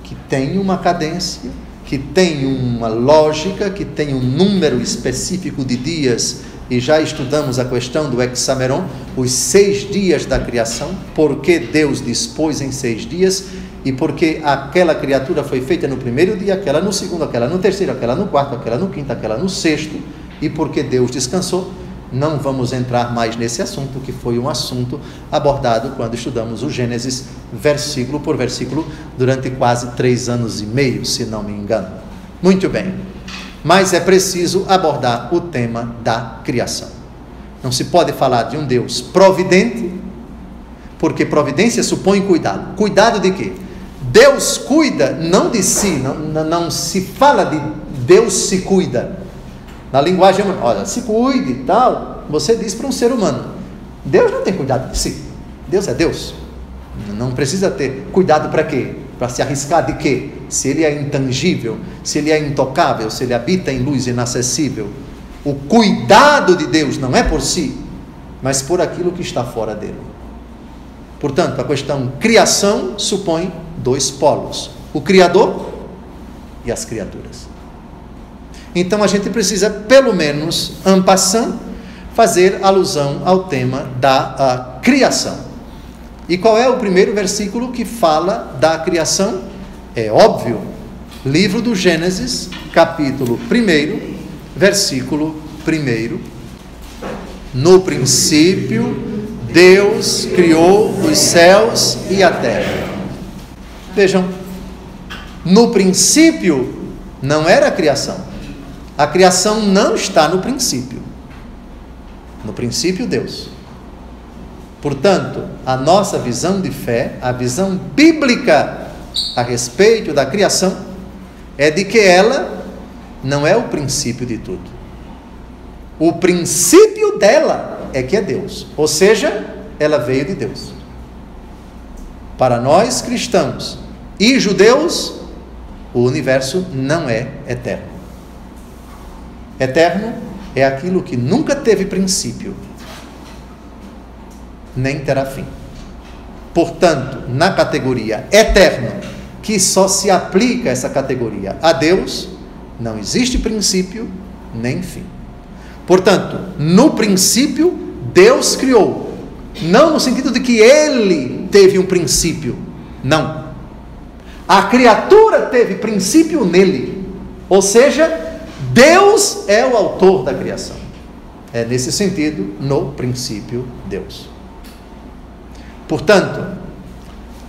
que tem uma cadência, que tem uma lógica, que tem um número específico de dias, e já estudamos a questão do hexameron, os 6 dias da criação, porque Deus dispôs em 6 dias, e porque aquela criatura foi feita no primeiro dia, aquela no segundo, aquela no terceiro, aquela no quarto, aquela no quinto, aquela no sexto, e porque Deus descansou. Não vamos entrar mais nesse assunto, que foi um assunto abordado quando estudamos o Gênesis, versículo por versículo, durante quase 3 anos e meio, se não me engano. Muito bem, mas é preciso abordar o tema da criação. Não se pode falar de um Deus providente, porque providência supõe cuidado. Cuidado de quê? Deus cuida não de si, não se fala de Deus se cuida. Na linguagem, olha, se cuide e tal, você diz para um ser humano. Deus não tem cuidado de si. Deus é Deus. Não precisa ter cuidado para quê? Para se arriscar de quê? Se ele é intangível, se ele é intocável, se ele habita em luz inacessível. O cuidado de Deus não é por si, mas por aquilo que está fora dele. Portanto, a questão criação supõe 2 polos: o Criador e as criaturas. Então a gente precisa, pelo menos, en passant, fazer alusão ao tema da criação. E qual é o primeiro versículo que fala da criação? É óbvio, livro do Gênesis, capítulo 1, versículo 1. No princípio, Deus criou os céus e a terra. Vejam, no princípio não era a criação. A criação não está no princípio. No princípio, Deus. Portanto, a nossa visão de fé, a visão bíblica a respeito da criação, é de que ela não é o princípio de tudo. O princípio dela é que é Deus. Ou seja, ela veio de Deus. Para nós cristãos e judeus, o universo não é eterno. Eterno é aquilo que nunca teve princípio, nem terá fim. Portanto, na categoria eterno, que só se aplica essa categoria a Deus, não existe princípio nem fim. Portanto, no princípio, Deus criou. Não no sentido de que Ele teve um princípio. Não. A criatura teve princípio nele. Ou seja, Deus é o autor da criação. É nesse sentido, no princípio, Deus. Portanto,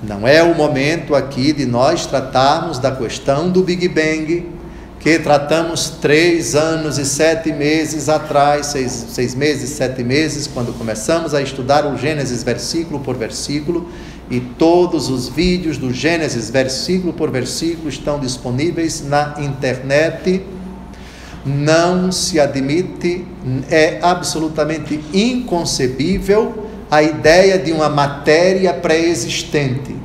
não é o momento aqui de nós tratarmos da questão do Big Bang, que tratamos 3 anos e 7 meses atrás, 6 meses, 7 meses, quando começamos a estudar o Gênesis versículo por versículo, e todos os vídeos do Gênesis versículo por versículo estão disponíveis na internet. Não se admite, é absolutamente inconcebível a ideia de uma matéria pré-existente,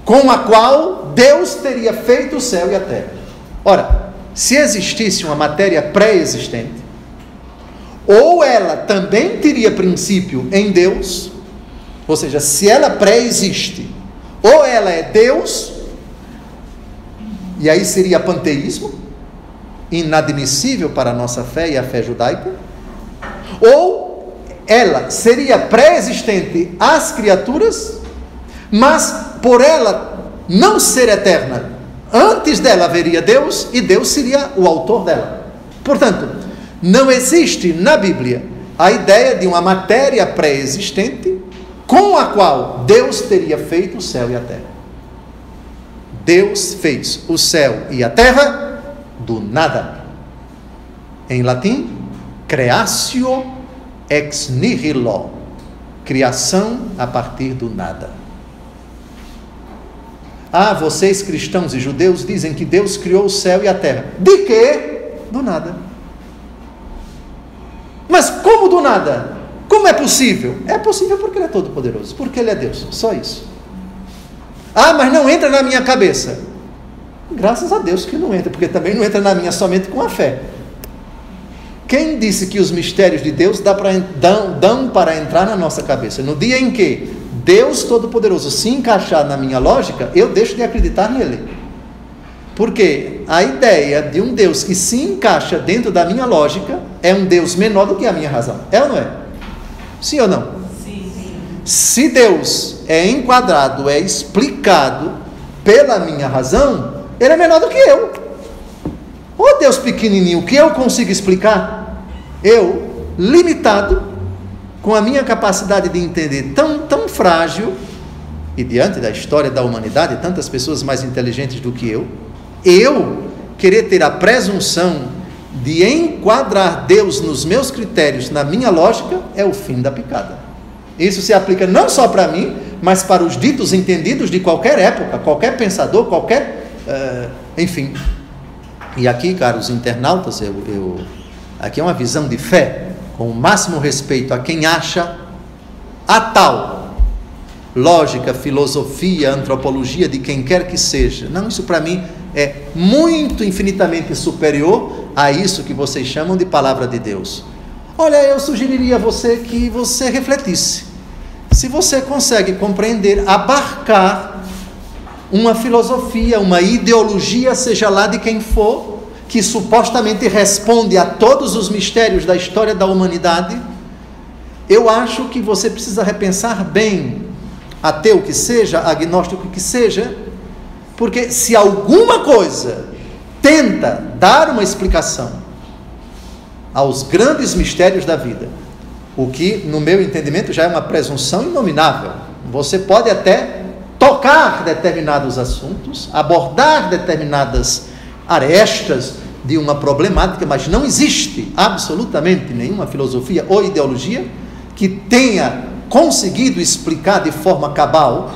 com a qual Deus teria feito o céu e a terra. Ora, se existisse uma matéria pré-existente, ou ela também teria princípio em Deus, ou seja, se ela pré-existe, ou ela é Deus, e aí seria panteísmo, inadmissível para a nossa fé e a fé judaica, ou ela seria pré-existente às criaturas, mas por ela não ser eterna, antes dela haveria Deus, e Deus seria o autor dela. Portanto, não existe na Bíblia a ideia de uma matéria pré-existente com a qual Deus teria feito o céu e a terra. Deus fez o céu e a terra do nada. Em latim, creatio ex nihilo, criação a partir do nada. Ah, vocês cristãos e judeus dizem que Deus criou o céu e a terra. De quê? Do nada. Mas como do nada? Como é possível? É possível porque Ele é todo-poderoso, porque Ele é Deus, só isso. Ah, mas não entra na minha cabeça. Graças a Deus que não entra, porque também não entra na minha somente com a fé. Quem disse que os mistérios de Deus dão para entrar na nossa cabeça? No dia em que Deus Todo-Poderoso se encaixar na minha lógica, eu deixo de acreditar nele. Porque a ideia de um Deus que se encaixa dentro da minha lógica é um Deus menor do que a minha razão. É ou não é? Sim ou não? Sim, sim. Se Deus é enquadrado, é explicado pela minha razão, Ele é menor do que eu. Ô Deus pequenininho, o que eu consigo explicar? Eu, limitado, com a minha capacidade de entender tão frágil, e diante da história da humanidade, tantas pessoas mais inteligentes do que eu querer ter a presunção de enquadrar Deus nos meus critérios, na minha lógica, é o fim da picada. Isso se aplica não só para mim, mas para os ditos entendidos de qualquer época, qualquer pensador, enfim. E aqui, caros internautas, aqui é uma visão de fé, com o máximo respeito a quem acha a tal lógica, filosofia, antropologia de quem quer que seja. Não, isso para mim é muito, infinitamente superior a isso que vocês chamam de palavra de Deus. Olha, eu sugeriria a você que você refletisse. Se você consegue compreender, abarcar uma filosofia, uma ideologia, seja lá de quem for, que supostamente responde a todos os mistérios da história da humanidade, eu acho que você precisa repensar bem, ateu que seja, agnóstico que seja, porque se alguma coisa tenta dar uma explicação aos grandes mistérios da vida, o que no meu entendimento já é uma presunção inominável, você pode até tocar determinados assuntos, abordar determinadas arestas de uma problemática, mas não existe absolutamente nenhuma filosofia ou ideologia que tenha conseguido explicar de forma cabal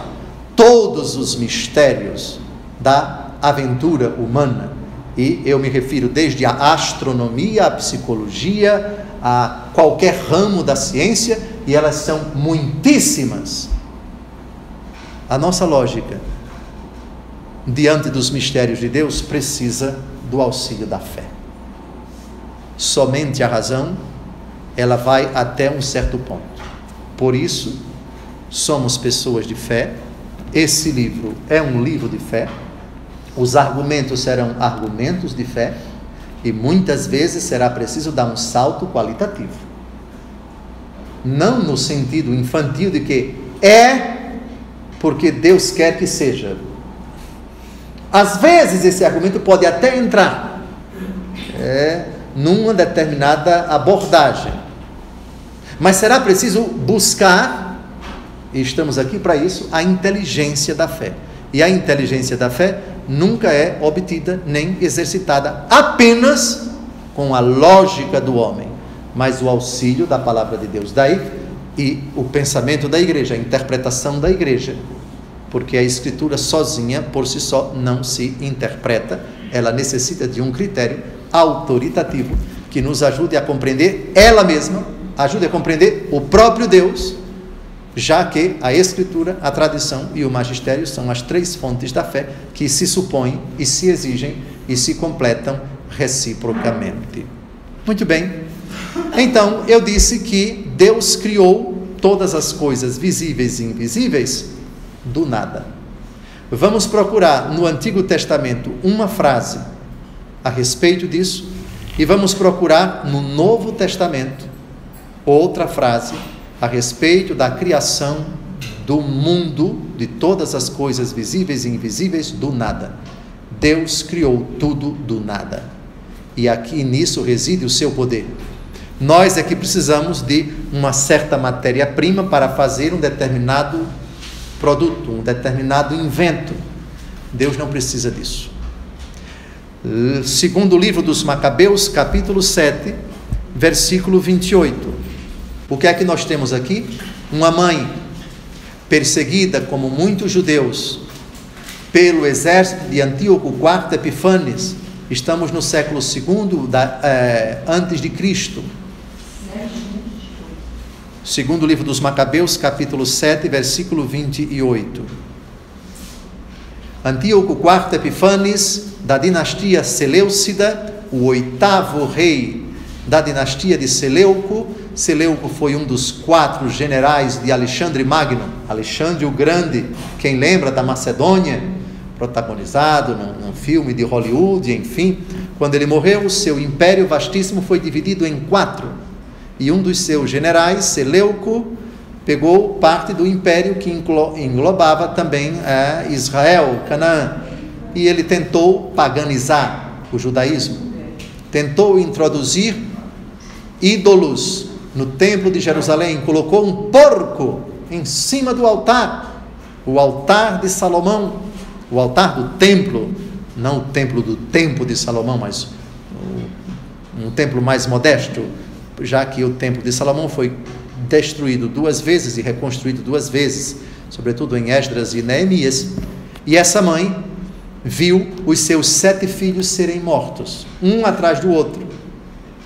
todos os mistérios da aventura humana. E eu me refiro desde a astronomia, a psicologia, a qualquer ramo da ciência, e elas são muitíssimas. A nossa lógica, diante dos mistérios de Deus, precisa do auxílio da fé. Somente a razão, ela vai até um certo ponto. Por isso, somos pessoas de fé. Esse livro é um livro de fé. Os argumentos serão argumentos de fé. E muitas vezes será preciso dar um salto qualitativo. Não no sentido infantil de que é porque Deus quer que seja. Às vezes esse argumento pode até entrar numa determinada abordagem, mas será preciso buscar, e estamos aqui para isso, a inteligência da fé. E a inteligência da fé nunca é obtida nem exercitada apenas com a lógica do homem, mas o auxílio da palavra de Deus. Daí e o pensamento da igreja, a interpretação da igreja, porque a escritura sozinha, por si só, não se interpreta. Ela necessita de um critério autoritativo que nos ajude a compreender ela mesma, ajude a compreender o próprio Deus, já que a escritura, a tradição e o magistério são as três fontes da fé que se supõem e se exigem e se completam reciprocamente. Muito bem. Então, eu disse que Deus criou todas as coisas visíveis e invisíveis do nada. Vamos procurar no Antigo Testamento uma frase a respeito disso e vamos procurar no Novo Testamento outra frase a respeito da criação do mundo, de todas as coisas visíveis e invisíveis do nada. Deus criou tudo do nada. E aqui nisso reside o seu poder. Nós é que precisamos de uma certa matéria-prima para fazer um determinado produto, um determinado invento. Deus não precisa disso. Segundo o livro dos Macabeus, capítulo 7, versículo 28. O que é que nós temos aqui? Uma mãe perseguida, como muitos judeus, pelo exército de Antíoco IV Epifanes. Estamos no século II antes de Cristo. Segundo livro dos Macabeus, capítulo 7, versículo 28. Antíoco IV Epifanes, da dinastia Seleucida, o 8º rei da dinastia de Seleuco. Seleuco foi um dos 4 generais de Alexandre Magno, Alexandre o Grande, quem lembra da Macedônia, protagonizado num filme de Hollywood, enfim. Quando ele morreu, o seu império vastíssimo foi dividido em 4, e um dos seus generais, Seleuco, pegou parte do império que englobava também Israel, Canaã, e ele tentou paganizar o judaísmo, tentou introduzir ídolos no templo de Jerusalém, colocou um porco em cima do altar, o altar de Salomão, o altar do templo, não o templo do templo de Salomão, mas um templo mais modesto, já que o templo de Salomão foi destruído 2 vezes e reconstruído 2 vezes, sobretudo em Esdras e Neemias. E essa mãe viu os seus 7 filhos serem mortos, um atrás do outro,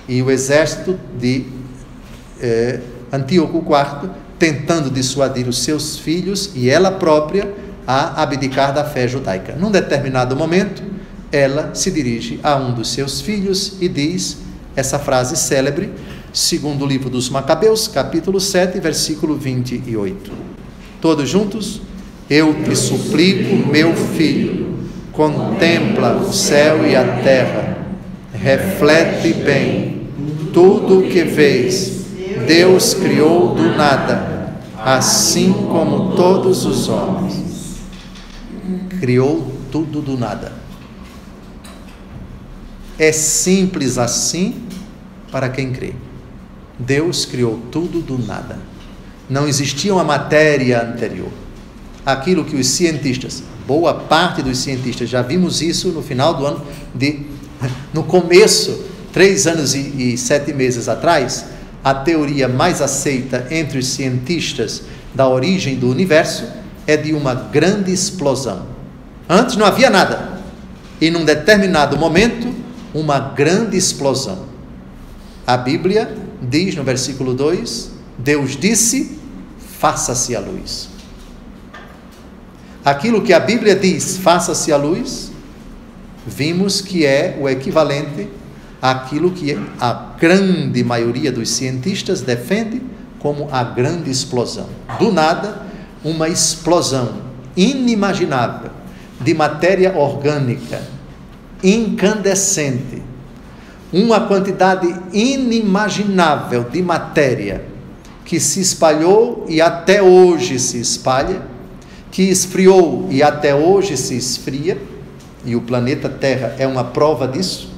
e o exército de Antíoco IV tentando dissuadir os seus filhos e ela própria a abdicar da fé judaica. Num determinado momento, ela se dirige a um dos seus filhos e diz essa frase célebre, segundo o livro dos Macabeus, capítulo 7, versículo 28. Todos juntos? Eu te suplico, meu filho, contempla o céu e a terra, reflete bem tudo o que vês. Deus criou do nada, assim como todos os homens. Criou tudo do nada. É simples assim para quem crê. Deus criou tudo do nada. Não existia uma matéria anterior. Aquilo que os cientistas, boa parte dos cientistas, já vimos isso no final do ano, no começo, 3 anos e 7 meses atrás, a teoria mais aceita entre os cientistas da origem do universo é de uma grande explosão. Antes não havia nada. E num determinado momento, uma grande explosão. A Bíblia diz no versículo 2, Deus disse, faça-se a luz. Aquilo que a Bíblia diz, faça-se a luz, vimos que é o equivalente àquilo que a grande maioria dos cientistas defende como a grande explosão. Do nada, uma explosão inimaginável de matéria orgânica, incandescente, uma quantidade inimaginável de matéria que se espalhou e até hoje se espalha, que esfriou e até hoje se esfria, e o planeta Terra é uma prova disso.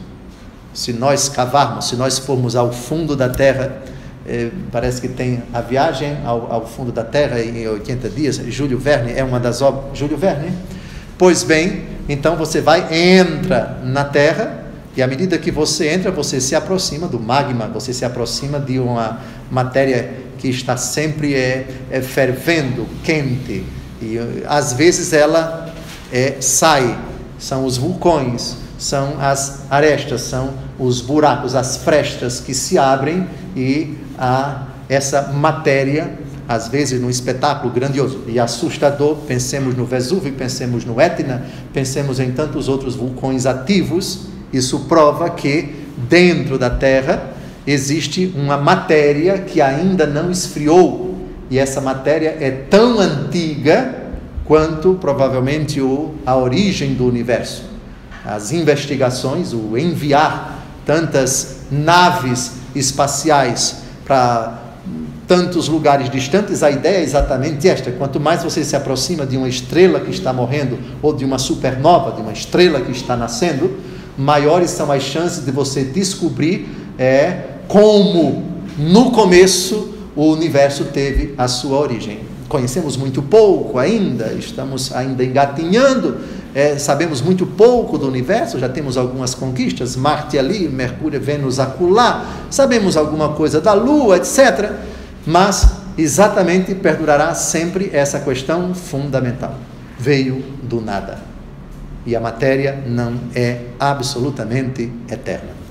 Se nós cavarmos, se nós formos ao fundo da Terra, parece que tem a viagem ao fundo da Terra em 80 dias, Júlio Verne é uma das obras, Júlio Verne. Pois bem, então você entra na Terra, e à medida que você entra, você se aproxima do magma, você se aproxima de uma matéria que está sempre fervendo, quente, e às vezes ela sai, são os vulcões, são as arestas, são os buracos, as frestas que se abrem e essa matéria, às vezes num espetáculo grandioso e assustador, pensemos no Vesúvio, pensemos no Etna, pensemos em tantos outros vulcões ativos. Isso prova que dentro da Terra existe uma matéria que ainda não esfriou, e essa matéria é tão antiga quanto provavelmente a origem do universo. As investigações, o enviar tantas naves espaciais para tantos lugares distantes, a ideia é exatamente esta: quanto mais você se aproxima de uma estrela que está morrendo, ou de uma supernova, de uma estrela que está nascendo, maiores são as chances de você descobrir como no começo o universo teve a sua origem. Conhecemos muito pouco ainda, estamos ainda engatinhando, sabemos muito pouco do universo, já temos algumas conquistas, Marte ali, Mercúrio, Vênus acolá, sabemos alguma coisa da Lua, etc., mas exatamente perdurará sempre essa questão fundamental: veio do nada, e a matéria não é absolutamente eterna.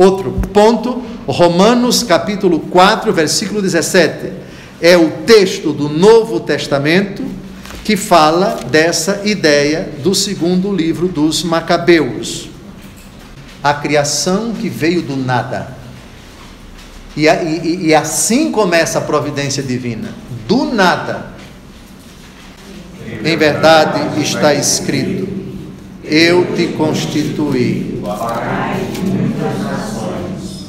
Outro ponto, Romanos capítulo 4, versículo 17. É o texto do Novo Testamento que fala dessa ideia do segundo livro dos Macabeus. A criação que veio do nada. E assim começa a providência divina. Do nada. Em verdade está escrito: eu te constituí. Pai de muitas nações,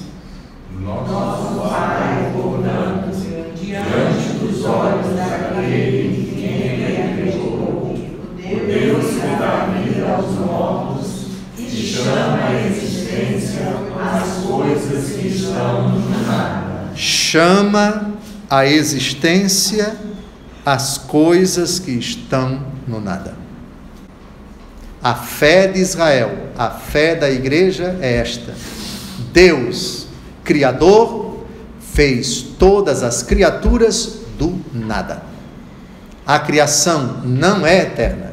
nosso Pai governante diante dos olhos daquele em quem ele acreditou, o Deus que dá vida aos mortos e chama à existência as coisas que estão no nada. Chama à existência as coisas que estão no nada. A fé de Israel, a fé da igreja é esta: Deus, Criador, fez todas as criaturas do nada. A criação não é eterna.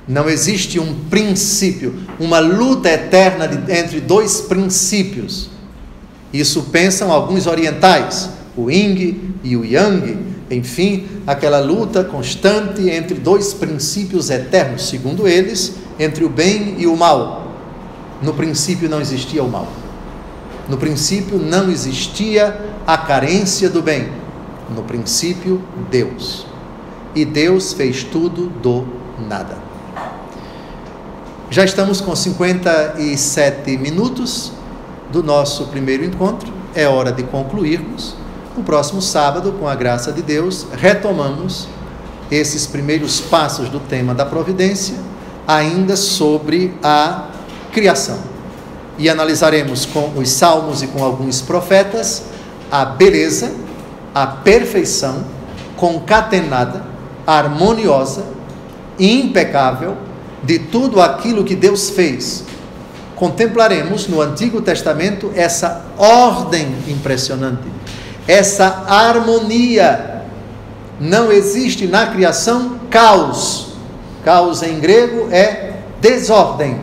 Não existe um princípio, uma luta eterna entre dois princípios. Isso pensam alguns orientais, o Yin e o Yang. Enfim, aquela luta constante entre dois princípios eternos, segundo eles, entre o bem e o mal. No princípio não existia o mal. No princípio não existia a carência do bem. No princípio, Deus. E Deus fez tudo do nada. Já estamos com 57 minutos do nosso primeiro encontro. É hora de concluirmos. No próximo sábado, com a graça de Deus, retomamos esses primeiros passos do tema da providência, ainda sobre a criação. E analisaremos com os salmos e com alguns profetas a beleza, a perfeição concatenada, harmoniosa e impecável de tudo aquilo que Deus fez. Contemplaremos no Antigo Testamento essa ordem impressionante. Essa harmonia. Não existe na criação caos. Caos em grego é desordem,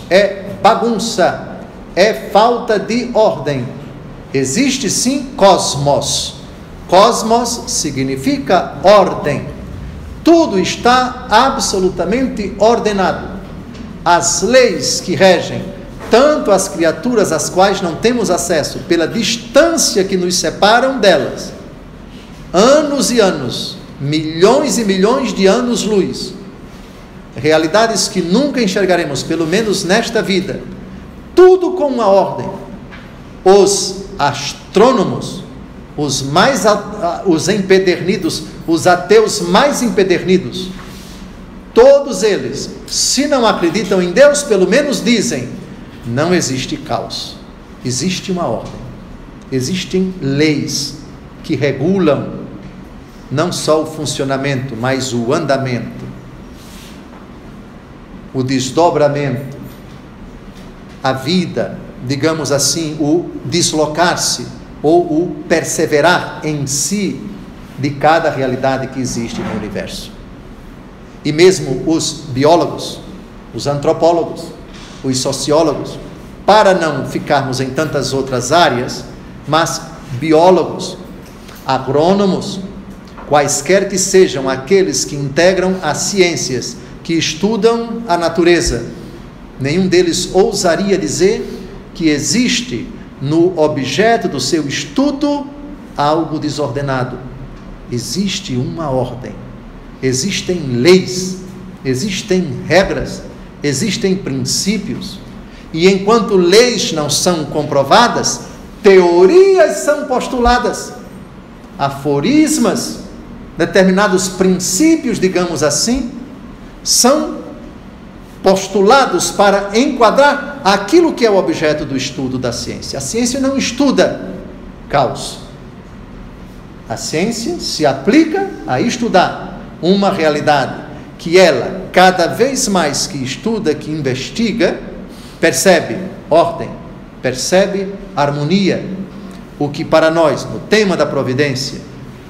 é bagunça, é falta de ordem. Existe sim cosmos. Cosmos significa ordem. Tudo está absolutamente ordenado. As leis que regem tanto as criaturas às quais não temos acesso, pela distância que nos separam delas, anos e anos, milhões e milhões de anos-luz, realidades que nunca enxergaremos, pelo menos nesta vida, tudo com uma ordem. Os astrônomos, os empedernidos, os ateus mais empedernidos, todos eles, se não acreditam em Deus, pelo menos dizem: não existe caos, existe uma ordem, existem leis que regulam não só o funcionamento, mas o andamento, o desdobramento, a vida, digamos assim, o deslocar-se ou o perseverar em si de cada realidade que existe no universo. E mesmo os biólogos, os antropólogos, os sociólogos, para não ficarmos em tantas outras áreas, mas biólogos, agrônomos, quaisquer que sejam aqueles que integram as ciências, que estudam a natureza, nenhum deles ousaria dizer que existe no objeto do seu estudo algo desordenado. Existe uma ordem, existem leis, existem regras, existem princípios, e enquanto leis não são comprovadas, teorias são postuladas, aforismas, determinados princípios, digamos assim, são postulados para enquadrar aquilo que é o objeto do estudo da ciência. A ciência não estuda caos. A ciência se aplica a estudar uma realidade que ela, cada vez mais que estuda, que investiga, percebe ordem, percebe harmonia. O que para nós, no tema da providência,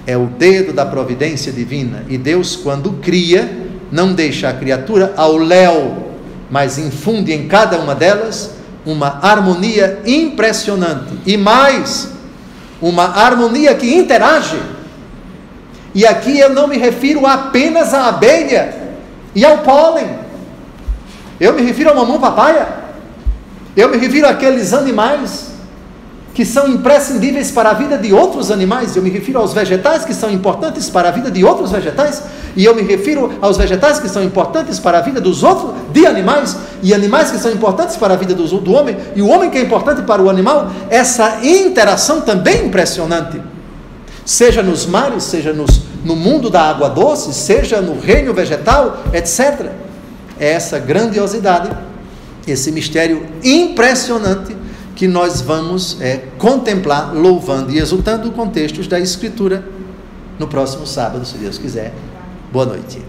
é o dedo da providência divina. E Deus, quando cria, não deixa a criatura ao léu, mas infunde em cada uma delas uma harmonia impressionante. E mais, uma harmonia que interage. E aqui eu não me refiro apenas à abelha e ao pólen. Eu me refiro ao mamão papaya. Eu me refiro àqueles animais que são imprescindíveis para a vida de outros animais. Eu me refiro aos vegetais que são importantes para a vida de outros vegetais. E eu me refiro aos vegetais que são importantes para a vida dos outros, de animais. E animais que são importantes para a vida do homem. E o homem que é importante para o animal. Essa interação também é impressionante. Seja nos mares, seja no mundo da água doce, seja no reino vegetal, etc. É essa grandiosidade, esse mistério impressionante que nós vamos contemplar, louvando e exultando com textos da Escritura no próximo sábado, se Deus quiser. Boa noite.